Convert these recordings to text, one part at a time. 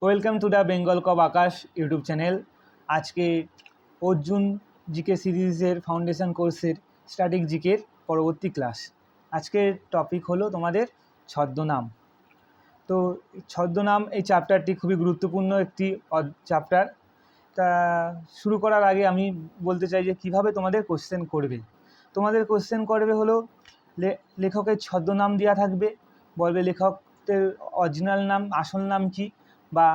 Welcome to the Bengal cop Akash YouTube channel. আজকে Arjun GK সিরিজের foundation কোর্সের স্ট্যাটিক জিকের পরবর্তী ক্লাস। আজকের টপিক হলো তোমাদের ছদ্মনাম। তো ছদ্মনাম এই চ্যাপ্টারটি খুবই গুরুত্বপূর্ণ একটি চ্যাপ্টার। তা শুরু করার আগে আমি বলতে চাই যে কীভাবে তোমাদের কোশ্চেন করবে। তোমাদের কোশ্চেন করবে হলো লেখকের ছদ্মনাম দেওয়া থাকবে, বলবে লেখকের অরিজিনাল নাম, আসল নাম কি, বা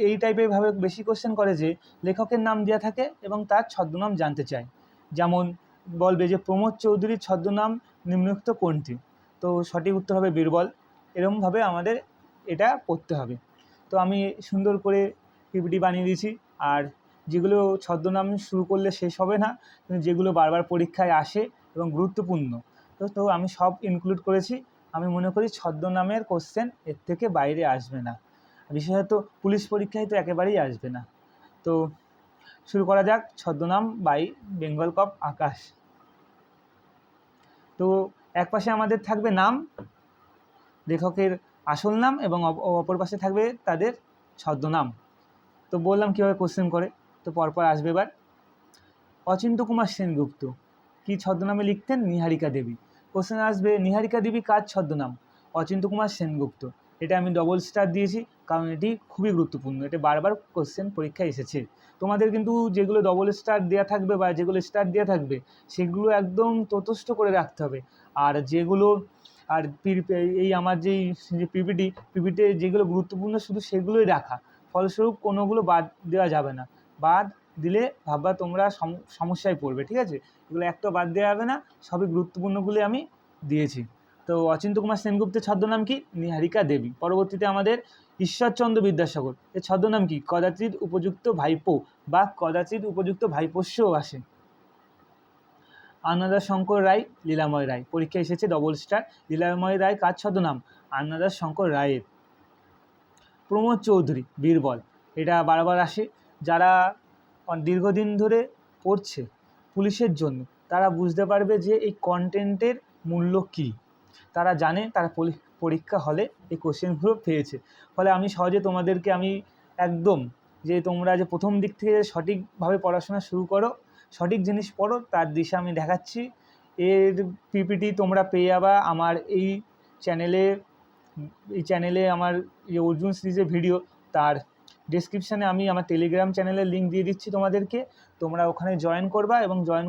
এই টাইপের ভাবে বেশি কোশ্চেন করে যে লেখকের নাম দেওয়া থাকে এবং তার ছদ্মনাম জানতে চায়। যেমন বলবে যে প্রমোদ চৌধুরীর ছদ্মনাম নিম্নোক্ত কোনটি, তো সঠিক উত্তর হবে বীরবল। এরকমভাবে আমাদের এটা করতে হবে। তো আমি সুন্দর করে পিপিটি বানিয়ে দিয়েছি। আর যেগুলো ছদ্মনাম শুরু করলে শেষ হবে না, কিন্তু যেগুলো বারবার পরীক্ষায় আসে এবং গুরুত্বপূর্ণ, তো আমি সব ইনক্লুড করেছি। আমি মনে করি ছদ্মনামের কোশ্চেন এর থেকে বাইরে আসবে না, বিশেষত পুলিশ পরীক্ষায় তো একেবারেই আসবে না। তো শুরু করা যাক। ছদ্মনাম বাই বেঙ্গল কপ আকাশ। তো এক পাশে আমাদের থাকবে নাম, লেখকের আসল নাম, এবং অপর পাশে থাকবে তাদের ছদ্মনাম। তো বললাম কীভাবে কোশ্চেন করে, তো পরপর আসবে। এবার অচিন্ত কুমার সেনগুপ্ত কি ছদ্মনামে লিখতেন? নিহারিকা দেবী। কোশ্চেন আসবে নিহারিকা দেবী কার ছদ্মনাম? অচিন্ত কুমার সেনগুপ্ত। এটা আমি ডবল স্টার দিয়েছি কারণ এটি খুবই গুরুত্বপূর্ণ, এটা বারবার কোশ্চেন পরীক্ষায় এসেছে। তোমাদের কিন্তু যেগুলো ডবল স্টার দেওয়া থাকবে বা যেগুলো স্টার দেওয়া থাকবে সেগুলো একদম তটস্থ করে রাখতে হবে। আর যেগুলো এই আমার যেই পিপিটি যেগুলো গুরুত্বপূর্ণ শুধু সেগুলোই রাখা, ফলস্বরূপ কোনোগুলো বাদ দেওয়া যাবে না। বাদ দিলে ভাববা তোমরা সমস্যায় পড়বে, ঠিক আছে? এগুলো একটা বাদ দেওয়া যাবে না, সবই গুরুত্বপূর্ণগুলি আমি দিয়েছি। তো অচিন্ত কুমার সেনগুপ্তের ছদ্মনাম কি? নিহারিকা দেবী। পরবর্তীতে আমাদের ঈশ্বরচন্দ্র বিদ্যাসাগর, এর ছদ্মনাম কি? কদাচিৎ উপযুক্ত ভাইপো বা কদাচিৎ উপযুক্ত ভাইপোষ্যও আসে। আন্নাদাস শঙ্কর রায়, লীলাময় রায়, পরীক্ষা এসেছে ডবল স্টার। লীলাময় রায় কার ছদ্মনাম? আন্নাদাস শঙ্কর রায়ের। প্রমোদ চৌধুরী, বীরবল, এটা বারবার আসে। যারা দীর্ঘদিন ধরে পড়ছে পুলিশের জন্য তারা বুঝতে পারবে যে এই কন্টেন্টের মূল্য কী। তারা জানে, তারা পরীক্ষা হলে এই কোশ্চেনগুলো পেয়েছে। ফলে আমি সহজে তোমাদেরকে একদম যে তোমরা যে প্রথম দিক থেকে সঠিকভাবে পড়াশোনা শুরু করো, সঠিক জিনিস পড়ো, তার দিশা আমি দেখাচ্ছি। এর পিপিটি তোমরা পেয়ে যাবা আমার এই চ্যানেলে আমার যে অর্জুন সিরিজের ভিডিও, তার ডেসক্রিপশানে আমি আমার টেলিগ্রাম চ্যানেলের লিঙ্ক দিয়ে দিচ্ছি তোমাদেরকে। তোমরা ওখানে জয়েন করবা এবং জয়েন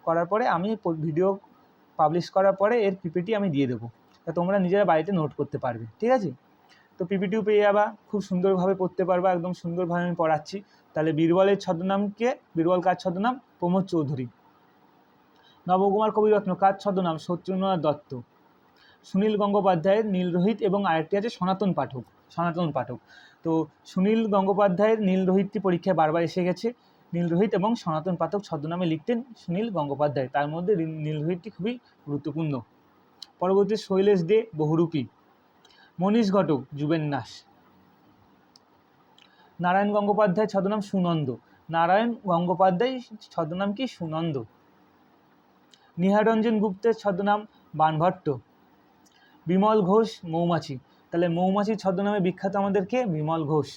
করার পরে আমি ভিডিও পাবলিশ করার পরে এর পিপিটি আমি দিয়ে দেবো, তা তোমরা নিজেরা বাড়িতে নোট করতে পারবে, ঠিক আছে? তো পিপিটিও পেয়ে যাবা, খুব সুন্দরভাবে পড়তে পারবা, একদম সুন্দরভাবে আমি পড়াচ্ছি। তাহলে বীরবলের ছদ্মনামকে, বীরবল কার ছদ্মনাম? প্রমোদ চৌধুরী। নবকুমার কবিরত্ন কার ছদ্মনাম? সত্যেন্দ্রনাথ দত্ত। সুনীল গঙ্গোপাধ্যায়ের নীলরোহিত, এবং আরেকটি আছে সনাতন পাঠক। তো সুনীল গঙ্গোপাধ্যায়ের নীলরোহিতটি পরীক্ষায় বারবার এসে গেছে। নীলরোহিত এবং সনাতন পাঠক ছদ্মনামে লিখতেন সুনীল গঙ্গোপাধ্যায়, তার মধ্যে নীলরোহিতটি খুবই গুরুত্বপূর্ণ। পরবর্তী শৈলেশ দে, বহুরূপী। মনীশ ঘটক, যুবেন নাস। নারায়ণ গঙ্গোপাধ্যায় ছদ্মনাম সুনন্দ। নারায়ণ গঙ্গোপাধ্যায় ছদ্মনাম কি? সুনন্দ। নিহাররঞ্জন গুপ্তের ছদ্মনাম বানভট্ট। বিমল ঘোষ, মৌমাছি। তাহলে মৌমাছির ছদ্মনামে বিখ্যাত আমাদেরকে বিমল ঘোষ।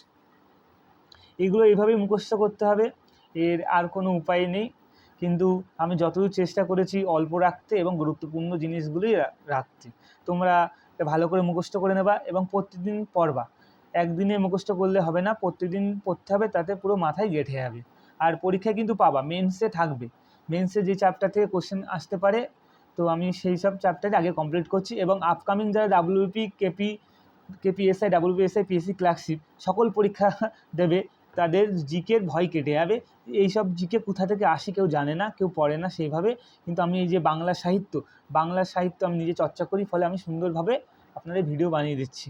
এগুলো এইভাবেই মুখস্থ করতে হবে, এর আর কোনো উপায় নেই। কিন্তু আমি যতদূর চেষ্টা করেছি অল্প রাখতে এবং গুরুত্বপূর্ণ জিনিসগুলোই রাখতে। তোমরা ভালো করে মুখস্থ করে নেবা এবং প্রতিদিন পড়বা। একদিনে মুখস্থ করলে হবে না, প্রতিদিন পড়তে হবে, তাতে পুরো মাথায় গেঁথে যাবে। আর পরীক্ষায় কিন্তু পাবা, মেন্সে থাকবে। মেন্সে যে চ্যাপ্টার থেকে কোশ্চেন আসতে পারে, তো আমি সেই সব চ্যাপ্টারে আগে কমপ্লিট করছি। এবং আপকামিং যারা WP, KPSI, WPSI, PSC clerkship সকল পরীক্ষা দেবে, তাদের জিকের ভয় কেটে যাবে। এইসব জিকে কোথা থেকে আসে কেউ জানে না, কেউ পড়ে না সেইভাবে। কিন্তু আমি এই যে বাংলা সাহিত্য আমি নিজে চর্চা করি, ফলে আমি সুন্দরভাবে আপনাদের ভিডিও বানিয়ে দিচ্ছি।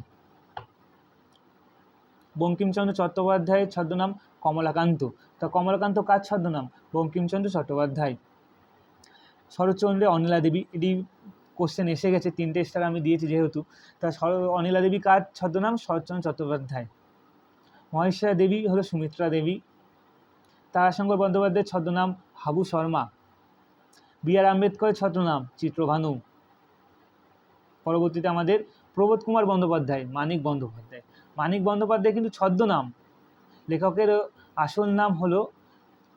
বঙ্কিমচন্দ্র চট্টোপাধ্যায়ের ছদ্মনাম কমলাকান্ত। তা কমলাকান্ত কার ছদ্মনাম? বঙ্কিমচন্দ্র চট্টোপাধ্যায়। শরৎচন্দ্রের অনিলা দেবী, এটি কোশ্চেন এসে গেছে, 3টে স্টার আমি দিয়েছি যেহেতু। তা অনিলা দেবী কার ছদ্মনাম? শরৎচন্দ্র চট্টোপাধ্যায়। মহেশ্বরা দেবী হলো সুমিত্রা দেবী। তারাশঙ্কর বন্দ্যোপাধ্যায়ের ছদ্মনাম হাবু শর্মা। বি.আর. আম্বেদকরের ছদ্মনাম চিত্রভানু। পরবর্তীতে আমাদের প্রবোধ কুমার বন্দ্যোপাধ্যায়, মানিক বন্দ্যোপাধ্যায়। মানিক বন্দ্যোপাধ্যায় কিন্তু ছদ্মনাম, লেখকের আসল নাম হলো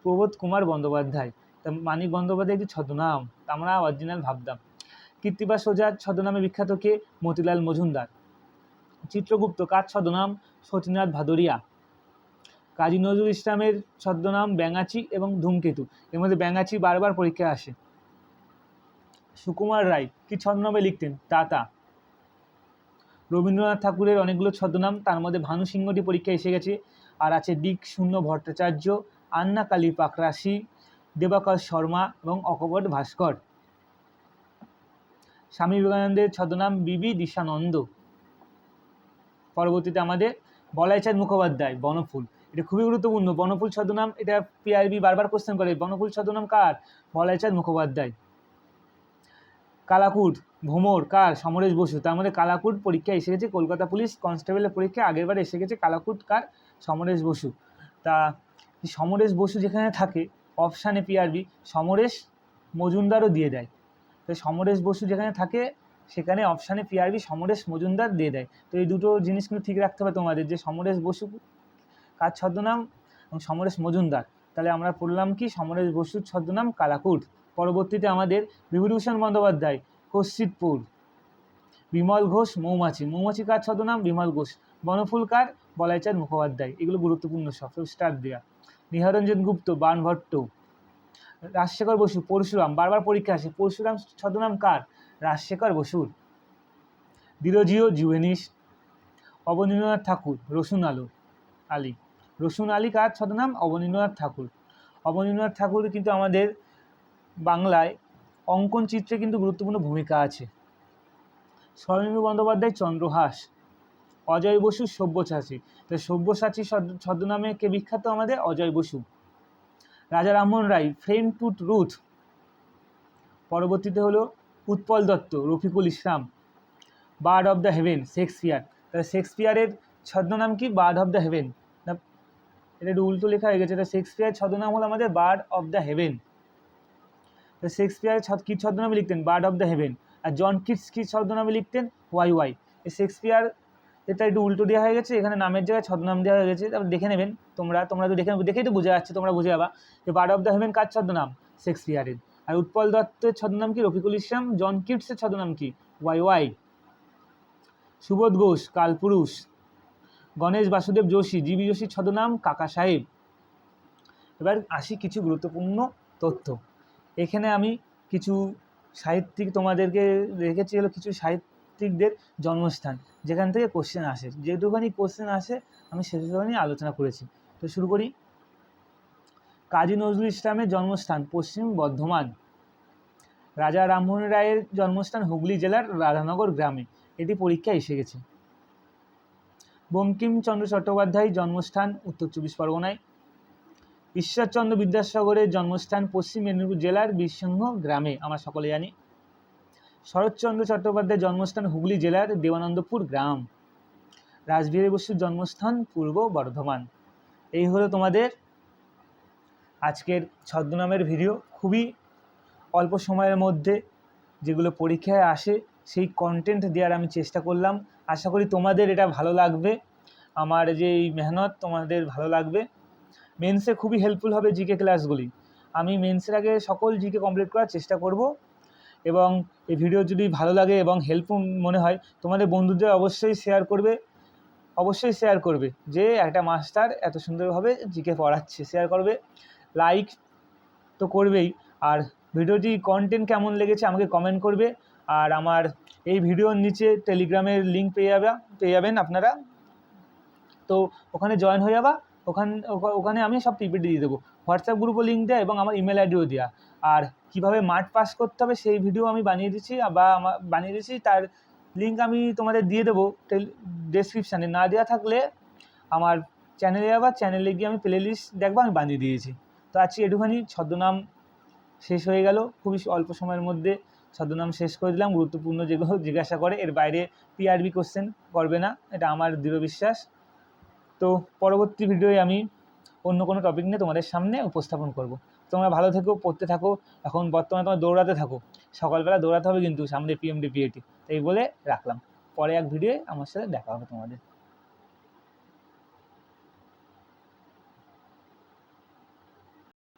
প্রবোধ কুমার বন্দ্যোপাধ্যায়। তা মানিক বন্দ্যোপাধ্যায় একটি ছদ্মনাম, আমরা অরিজিনাল ভাবতাম। কৃত্তিবাস ওঝার ছদ্মনামে বিখ্যাত কে? মতিলাল মজুমদার। চিত্রগুপ্ত কার ছদ্মনাম? সতীনাথ ভাদুরিয়া। কাজী নজরুল ইসলামের ছদ্মনাম ব্যাঙাচি এবং ধূমকেতু, এর মধ্যে ব্যাঙাচি বারবার পরীক্ষায় আসে। সুকুমার রায় কি ছদ্মনামে লিখতেন? তাতা। রবীন্দ্রনাথ ঠাকুরের অনেকগুলো ছদ্মনাম, তার মধ্যে ভানু সিংহটি পরীক্ষায় এসে গেছে, আর আছে দিক শূন্য ভট্টাচার্য, আন্না কালী পাকরাশি, দেবাকর শর্মা এবং অকপট ভাস্কর। স্বামী বিবেকানন্দের ছদ্মনাম বিবি দিশানন্দ। পরবর্তীতে আমাদের বলাইচাঁদ মুখোপাধ্যায়, বনফুল, এটা খুবই গুরুত্বপূর্ণ। বনফুল ছদ্মনাম, এটা পিআরবি বারবার কোশ্চেন করে। বনফুল ছদ্মনাম কার? বলাইচাঁদ মুখোপাধ্যায়। কালাকুট ভ্রমর কার? সমরেশ বসু। তার মধ্যে কালাকুট পরীক্ষায় এসে গেছে, কলকাতা পুলিশ কনস্টেবলের পরীক্ষায় আগেরবার এসে গেছে। কালাকুট কার? সমরেশ বসু। তা সমরেশ বসু যেখানে থাকে অপশানে পিআরবি সমরেশ মজুমদারও দিয়ে দেয়। তো সমরেশ বসু যেখানে থাকে সেখানে অপশানে পিআরবি সমরেশ মজুমদার দিয়ে দেয়। তো এই দুটো জিনিস কিন্তু ঠিক রাখতে হবে তোমাদের, যে সমরেশ বসু কার ছদ্মনাম এবং সমরেশ মজুমদার। তাহলে আমরা পড়লাম কি? সমরেশ বসুর ছদ্মনাম কালাকুট। পরবর্তীতে আমাদের বিভূতিভূষণ বন্দ্যোপাধ্যায়, কশ্চিৎপুর। বিমল ঘোষ মৌমাছি, মৌমাছি কার ছদ্মনাম? বিমল ঘোষ। বনফুল কার? বলাইচাঁদ মুখোপাধ্যায়। এগুলো গুরুত্বপূর্ণ সব, স্টার দেওয়া। নিহারঞ্জন গুপ্ত বাণভট্ট। রাজশেখর বসু পরশুরাম, বারবার পরীক্ষা আসে। পরশুরাম ছদ্মনাম কার? রাজশেখর বসুর। ডিরোজিও জুভেনিস। অবনীন্দ্রনাথ ঠাকুর রসুন আলী। রসুন আলী কার ছদ্মনাম? অবনীন্দ্রনাথ ঠাকুর। অবনীন্দ্রনাথ ঠাকুর কিন্তু আমাদের বাংলায় অঙ্কন চিত্রে কিন্তু গুরুত্বপূর্ণ ভূমিকা আছে। শরদিন্দু বন্দ্যোপাধ্যায় চন্দ্রহাস। অজয় বসু সব্যসাচী। তো সব্যসাচী ছদ্মনামে কে বিখ্যাত? আমাদের Ajay Basu. Raja Rammohan Roy friend to truth. পরবর্তীতে হলো Utpal Dutt, Rafiqul Islam. Bard of the heaven Shakespeare. তাহলে শেক্সপিয়ারের ছদ্মনাম কি? Bard of the heaven. না, এটা একটু উল্টো লেখা হয়ে গেছে। এটা শেক্সপিয়ার ছদ্মনাম হলো আমাদের বার্ড অফ দ্য হেভেন। তো শেক্সপিয়ার কি ছদ্মনামে লিখতেন? Bard of the heaven. আর জন কিটস কি ছদ্মনামে লিখতেন? ওয়াই। এই শেক্সপিয়ার এটা একটু উল্টো দেওয়া হয়ে গেছে, এখানে নামের জায়গায় ছদ্মনাম দেওয়া হয়ে গেছে। তারপর দেখে নেবেন তোমরা তো দেখেই তো বোঝা যাচ্ছে, তোমরা বুঝে যাবা যে বার্ড অফ দ্য হেভেন কার ছদ্মনাম? শেক্সপিয়ারের। আর উৎপল দত্তের ছদ্মনাম কি? রফিকুল ইসলাম। জন কিটসের ছদ্মনাম কি? ওয়াই। সুবোধ ঘোষ কালপুরুষ। গণেশ বাসুদেব যোশী, জিবি যোশীর ছদ্মনাম কাকা সাহেব। এবার আসি কিছু গুরুত্বপূর্ণ তথ্য। এখানে আমি কিছু সাহিত্যিক তোমাদেরকে রেখেছি, হলো কিছু সাহিত্যিকদের জন্মস্থান যেখান থেকে কোশ্চেন আসে। যেটুখানি কোশ্চেন আসে আমি সেটুখানি আলোচনা করেছি। তো শুরু করি। কাজী নজরুল ইসলামের জন্মস্থান পশ্চিম বর্ধমান। রাজা রামমোহন রায়ের জন্মস্থান হুগলি জেলার রাধানগর গ্রামে, এটি পরীক্ষায় এসে গেছে। বঙ্কিমচন্দ্র চট্টোপাধ্যায়ের জন্মস্থান উত্তর চব্বিশ পরগনায়। ঈশ্বরচন্দ্র বিদ্যাসাগরের জন্মস্থান পশ্চিম মেদিনীপুর জেলার বীরসিংহ গ্রামে, আমরা সকলে জানি। শরৎচন্দ্র চট্টোপাধ্যায়ের জন্মস্থান হুগলি জেলার দেবানন্দপুর গ্রাম। রাসবিহারী বসুর জন্মস্থান পূর্ব বর্ধমান। এই হলো তোমাদের আজকের ছদ্মনামের ভিডিও। খুবই অল্প সময়ের মধ্যে যেগুলো পরীক্ষায় আসে সেই কন্টেন্ট দেওয়ার আমি চেষ্টা করলাম। আশা করি তোমাদের এটা ভালো লাগবে, আমার যে এই মেহনত তোমাদের ভালো লাগবে। মেন্সে খুবই হেল্পফুল হবে জিকে ক্লাসগুলি। আমি মেন্সের আগে সকল জিকে কমপ্লিট করার চেষ্টা করব, এবং এই ভিডিও যদি ভালো লাগে এবং হেল্পফুল মনে হয় তোমাদের বন্ধুদের অবশ্যই শেয়ার করবে যে একটা মাস্টার এত সুন্দরভাবে জিকে পড়াচ্ছে, শেয়ার করবে। লাইক তো করবেই, আর ভিডিওটি কন্টেন্ট কেমন লেগেছে আমাকে কমেন্ট করবে। আর আমার এই ভিডিওর নিচে টেলিগ্রামের লিঙ্ক পেয়ে যাবেন আপনারা, তো ওখানে জয়েন হয়ে যাবা। ওখানে আমি সব পিপিটি দিয়ে দেবো, হোয়াটসঅ্যাপ গ্রুপও লিঙ্ক দেয় এবং আমার ইমেল আইডিও দেওয়া। আর কীভাবে মাঠ পাস করতে হবে সেই ভিডিও আমি বানিয়ে দিচ্ছি, তার লিঙ্ক আমি তোমাদের দিয়ে দেবো ডেসক্রিপশানে। না দেওয়া থাকলে আমার চ্যানেলে যাবা, চ্যানেলে গিয়ে আমি প্লে লিস্ট দেখবো, আমি বানিয়ে দিয়েছি। তো আজকে একটুখানি ছদ্মনাম শেষ হয়ে গেল, খুবই অল্প সময়ের মধ্যে ছদ্মনাম শেষ করে দিলাম। গুরুত্বপূর্ণ যেগুলো জিজ্ঞাসা করে এর বাইরে পিআরবি কোশ্চেন করবে না, এটা আমার দৃঢ় বিশ্বাস। তো পরবর্তী ভিডিওয়ে আমি অন্য কোনো টপিক নিয়ে তোমাদের সামনে উপস্থাপন করব। তোমরা ভালো থেকো, পড়তে থাকো। এখন বর্তমানে তোমরা দৌড়াতে থাকো, সকালবেলা দৌড়াতে হবে কিন্তু সামনে পিএমডি পিএটি। তো এই বলে রাখলাম, পরে এক ভিডিওয়ে আমার সাথে দেখা হবে তোমাদের।